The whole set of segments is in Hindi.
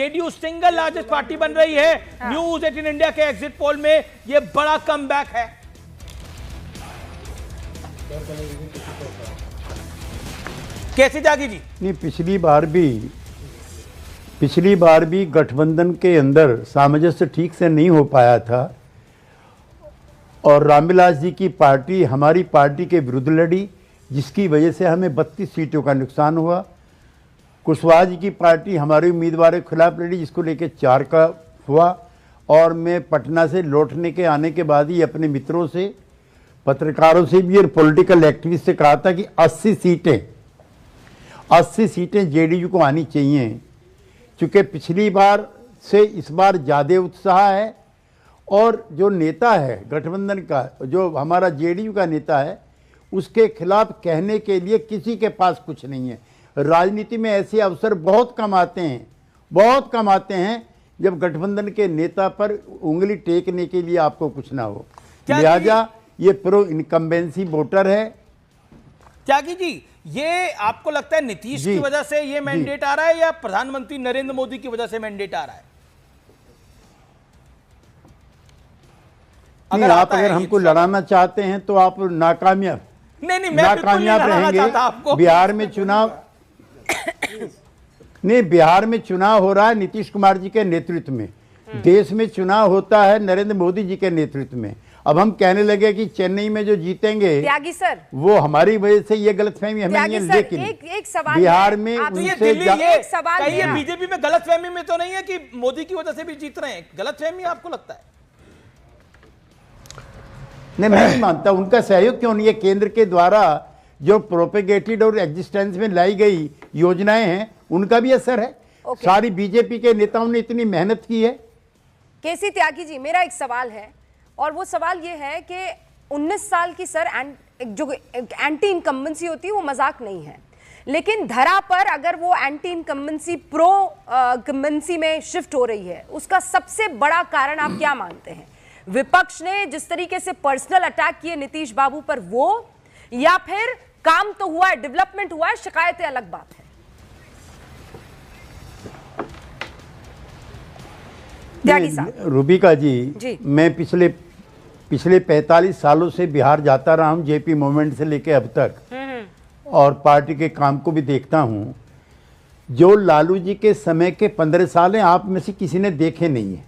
जेडीयू सिंगल लार्जेस्ट पार्टी बन रही है। न्यूज 18 इंडिया के एग्जिट पोल में यह बड़ा कमबैक है। कैसे त्यागी जी? नहीं, पिछली बार भी गठबंधन के अंदर सामंजस्य ठीक से नहीं हो पाया था और रामविलास जी की पार्टी हमारी पार्टी के विरुद्ध लड़ी, जिसकी वजह से हमें 32 सीटों का नुकसान हुआ। कुशवाहा जी की पार्टी हमारे उम्मीदवार के खिलाफ लड़ी, जिसको लेके 4 का हुआ। और मैं पटना से लौटने के आने के बाद ही अपने मित्रों से, पत्रकारों से भी और पॉलिटिकल एक्टिविस्ट से कहा था कि 80 सीटें जेडीयू को आनी चाहिए, क्योंकि पिछली बार से इस बार ज़्यादा उत्साह है। और जो नेता है गठबंधन का, जो हमारा जेडीयू का नेता है, उसके खिलाफ कहने के लिए किसी के पास कुछ नहीं है। राजनीति में ऐसे अवसर बहुत कम आते हैं जब गठबंधन के नेता पर उंगली टेकने के लिए आपको कुछ ना हो। लिहाजा ये प्रो इनकम्बेंसी वोटर है। त्यागी जी, ये आपको लगता है नीतीश की वजह से ये मैंडेट आ रहा है या प्रधानमंत्री नरेंद्र मोदी की वजह से मैंडेट आ रहा है? अगर हमको लड़ाना चाहते हैं तो आप नाकामयाब रहेंगे। बिहार में चुनाव हो रहा है नीतीश कुमार जी के नेतृत्व में। देश में चुनाव होता है नरेंद्र मोदी जी के नेतृत्व में। अब हम कहने लगे कि चेन्नई में जो जीतेंगे त्यागी सर, वो हमारी वजह से ये गलतफहमी हमें नहीं है। लेकिन एक सवाल बिहार में बीजेपी में गलतफहमी में तो नहीं है कि मोदी की वजह से भी जीत रहे हैं? गलतफहमी आपको लगता है? नहीं, मैं नहीं मानता। उनका सहयोग क्यों नहीं है? केंद्र के द्वारा जो प्रोपेगेटेड और एग्जिस्टेंस में लाई गई योजनाएं हैं, उनका भी असर है। सारी बीजेपी के नेताओं ने इतनी मेहनत की है। केसी त्यागी जी, मेरा एक सवाल है और वो सवाल ये है कि 19 साल की सर जो एंटी इनकम्बेंसी होती है वो मजाक नहीं है, लेकिन धरा पर अगर वो एंटी इनकम्बेंसी प्रो इनकम्बेंसी में शिफ्ट हो रही है, उसका सबसे बड़ा कारण आप क्या मानते हैं? विपक्ष ने जिस तरीके से पर्सनल अटैक किए नीतीश बाबू पर, वो, या फिर काम तो हुआ है, डेवलपमेंट हुआ है, शिकायतें अलग बात है? रूबिका जी, मैं पिछले 45 सालों से बिहार जाता रहा हूं, जेपी मूवमेंट से लेके अब तक, और पार्टी के काम को भी देखता हूं। जो लालू जी के समय के 15 साल हैं, आप में से किसी ने देखे नहीं है।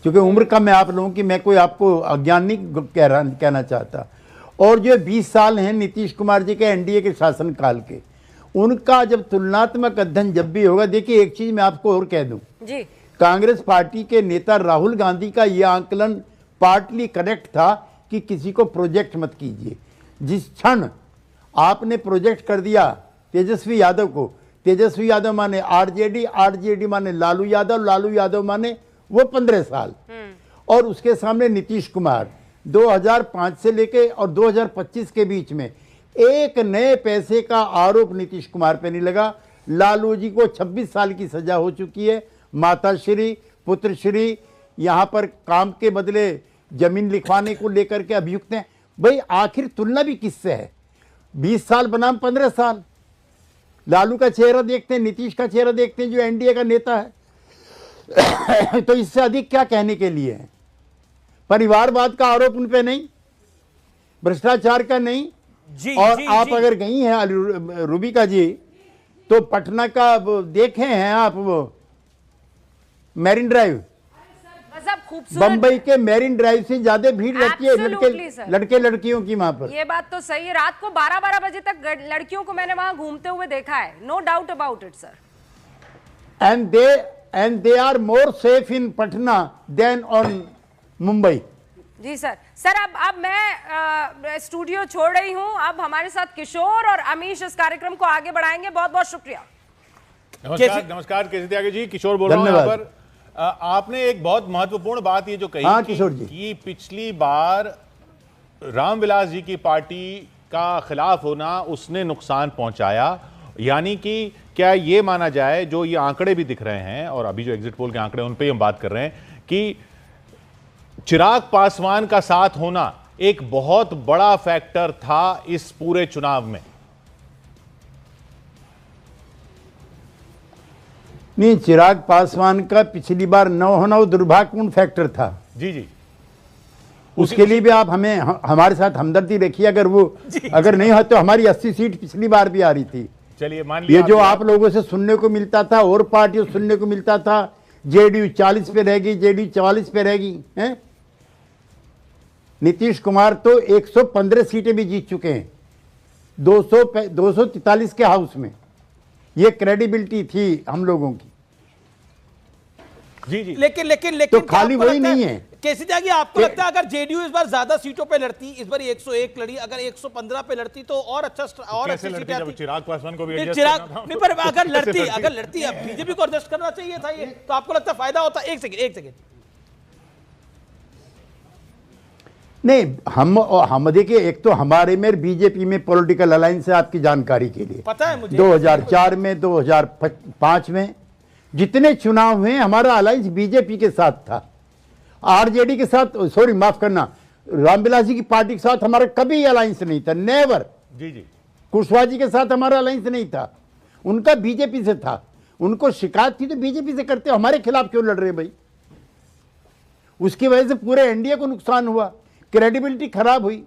क्योंकि उम्र का मैं आप लोगों की, मैं कोई आपको अज्ञान नहीं कहना चाहता। और जो 20 साल हैं नीतीश कुमार जी के एनडीए के शासनकाल के, उनका जब तुलनात्मक अध्ययन जब भी होगा, देखिए एक चीज मैं आपको और कह दूं जी, कांग्रेस पार्टी के नेता राहुल गांधी का यह आंकलन पार्टली करेक्ट था कि किसी को प्रोजेक्ट मत कीजिए। जिस क्षण आपने प्रोजेक्ट कर दिया तेजस्वी यादव को, तेजस्वी यादव माने आरजेडी, आरजेडी माने लालू यादव, लालू यादव माने वो 15 साल, और उसके सामने नीतीश कुमार 2005 से लेके और 2025 के बीच में एक नए पैसे का आरोप नीतीश कुमार पे नहीं लगा। लालू जी को 26 साल की सजा हो चुकी है। माताश्री, पुत्रश्री यहाँ पर काम के बदले जमीन लिखवाने को लेकर के अभियुक्त हैं। भाई आखिर तुलना भी किससे है? 20 साल बनाम 15 साल। लालू का चेहरा देखते हैं, नीतीश का चेहरा देखते हैं, जो एनडीए का नेता है। तो इससे अधिक क्या कहने के लिए है? परिवारवाद का आरोप उन पे नहीं, भ्रष्टाचार का नहीं। और आप अगर गई हैं रूबिका जी, तो पटना का देखे हैं आप वो मैरिन ड्राइव, बंबई के मैरिन ड्राइव से ज्यादा भीड़ रहती है लड़के लड़कियों की वहां पर। ये बात तो सही है। रात को 12-12 बजे तक लड़कियों को मैंने वहां घूमते हुए देखा है, no doubt about it sir. And they are more safe in Patna than on Mumbai. जी सर। सर अब मैं स्टूडियो छोड़ रही हूं। अब हमारे साथ किशोर और अमीश इस कार्यक्रम को आगे बढ़ाएंगे। बहुत बहुत शुक्रिया। नमस्कार केसी त्यागी जी, किशोर बोल रहा हूं यहाँ पर। आपने एक बहुत महत्वपूर्ण बात ये जो कही कि पिछली बार रामविलास जी की पार्टी का खिलाफ होना उसने नुकसान पहुंचाया, यानी कि क्या ये माना जाए, जो ये आंकड़े भी दिख रहे हैं और अभी जो एग्जिट पोल के आंकड़े उन पे हम बात कर रहे हैं, कि चिराग पासवान का साथ होना एक बहुत बड़ा फैक्टर था इस पूरे चुनाव में? नहीं, चिराग पासवान का पिछली बार न होना वो दुर्भाग्यपूर्ण फैक्टर था। जी जी, उसके लिए भी आप हमारे साथ हमदर्दी रखिए। अगर वो अगर नहीं हो तो हमारी 80 सीट पिछली बार भी आ रही थी। चलिए मान लिया, ये जो आप लोगों से सुनने को मिलता था और पार्टियों से सुनने को मिलता था, जेडीयू 40 पे रहेगी, जेडीयू 44 पे रहेगी, हैं? नीतीश कुमार तो 115 सीटें भी जीत चुके हैं 243 के हाउस में। ये क्रेडिबिलिटी थी हम लोगों की। जी जी, लेकिन तो खाली वही नहीं है। केसी त्यागी, आपको लगता है अगर जेडीयू इस बार ज्यादा सीटों पे लड़ती, इस बार 101 लड़ी, अगर 115 पे लड़ती तो और अच्छा और अच्छी सीटें आती? चिराग पासवान को भी एडजस्ट चिराग करना था। नहीं, पर अगर लड़ती अब बीजेपी को एडजस्ट करना चाहिए था ये, तो आपको लगता है फायदा होता? एक सेकंड नहीं, हम देखिए, एक तो हमारे में बीजेपी में पॉलिटिकल अलायंस है, आपकी जानकारी के लिए पता है मुझे। 2004 में, 2005 में जितने चुनाव हुए हमारा अलायंस बीजेपी के साथ था। आरजेडी के साथ, सॉरी माफ करना, रामविलास जी की पार्टी के साथ हमारा कभी अलायंस नहीं था, नेवर। जी जी, कुशवाहा जी के साथ हमारा अलायंस नहीं था, उनका बीजेपी से था। उनको शिकायत थी तो बीजेपी से करते, हमारे खिलाफ क्यों लड़ रहे भाई? उसकी वजह से पूरे एनडीए को नुकसान हुआ, क्रेडिबिलिटी खराब हुई।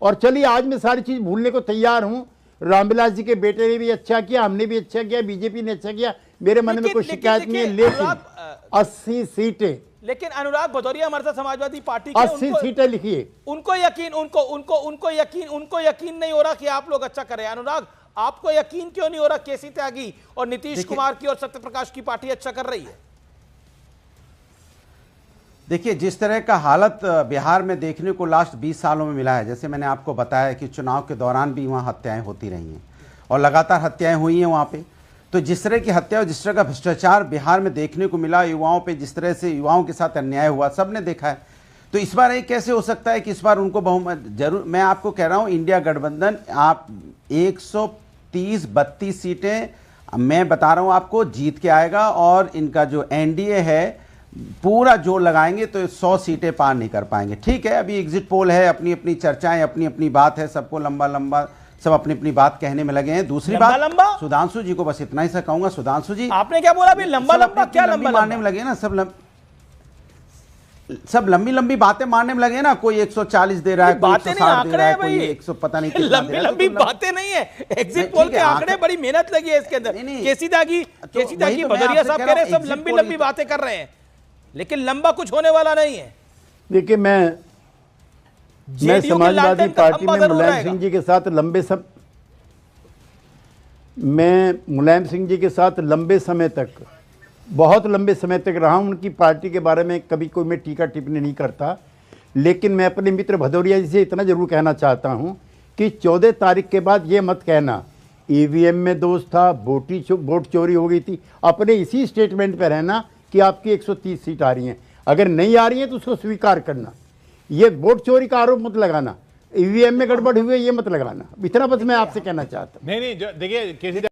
और चलिए, आज मैं सारी चीज भूलने को तैयार हूं। रामविलास जी के बेटे ने भी अच्छा किया, हमने भी अच्छा किया, बीजेपी ने अच्छा किया, मेरे मन में कोई शिकायत नहीं है। लेकिन 80 सीटें, लेकिन अनुराग भदौरिया हमारे साथ समाजवादी पार्टी के 80 सीटें लिखिए। उनको यकीन नहीं हो रहा कि आप लोग अच्छा करें। अनुराग, आपको यकीन क्यों नहीं हो रहा केसी त्यागी और नीतीश कुमार की और सत्यप्रकाश की पार्टी अच्छा कर रही है? देखिए, जिस तरह का हालत बिहार में देखने को लास्ट 20 सालों में मिला है, जैसे मैंने आपको बताया कि चुनाव के दौरान भी वहाँ हत्याएं होती रही हैं और लगातार हत्याएं हुई हैं वहाँ पे। तो जिस तरह की हत्या और जिस तरह का भ्रष्टाचार बिहार में देखने को मिला, युवाओं पे जिस तरह से युवाओं के साथ अन्याय हुआ, सबने देखा है। तो इस बार ये कैसे हो सकता है कि इस बार उनको बहुमत जरूर, मैं आपको कह रहा हूँ, इंडिया गठबंधन आप 130-32 सीटें मैं बता रहा हूँ आपको जीत के आएगा। और इनका जो एनडीए है पूरा जोर लगाएंगे तो 100 सीटें पार नहीं कर पाएंगे। ठीक है, अभी एग्जिट पोल है, अपनी अपनी चर्चाएं, अपनी अपनी बात है, सबको लंबा सब अपनी अपनी बात कहने में लगे हैं। दूसरी बात, सुधांशु जी को बस इतना ही सा कहूंगा, सुधांशु जी आपने क्या बोला अभी? लंबा क्या लंबा मारने में लगे ना, सब लंबी बातें मारने में लगे ना। कोई 140 दे रहा है, कोई 160 दे रहा है, कोई 100 पता नहीं कितना दे रहा है। लंबी बातें नहीं है, एग्जिट पोल के आंकड़े, बड़ी मेहनत लगी है इसके अंदर। केसी त्यागी, भदौरिया साहब कह रहे हैं सब लंबी बातें कर रहे हैं, लेकिन लंबा कुछ होने वाला नहीं है। देखिए, मैं समाजवादी पार्टी में मुलायम सिंह जी के साथ लंबे समय तक, बहुत लंबे समय तक रहा हूं। उनकी पार्टी के बारे में कभी कोई मैं टीका टिप्पणी नहीं करता, लेकिन मैं अपने मित्र भदौरिया जी से इतना जरूर कहना चाहता हूं कि 14 तारीख के बाद ये मत कहना ईवीएम में दोष था, वोट चोरी हो गई थी। अपने इसी स्टेटमेंट पर रहना कि आपकी 130 सीट आ रही हैं। अगर नहीं आ रही है तो उसको स्वीकार करना। ये वोट चोरी का आरोप मत लगाना, ईवीएम में गड़बड़ हुई है ये मत लगाना। इतना बस मैं आपसे कहना चाहता हूं। नहीं देखिए,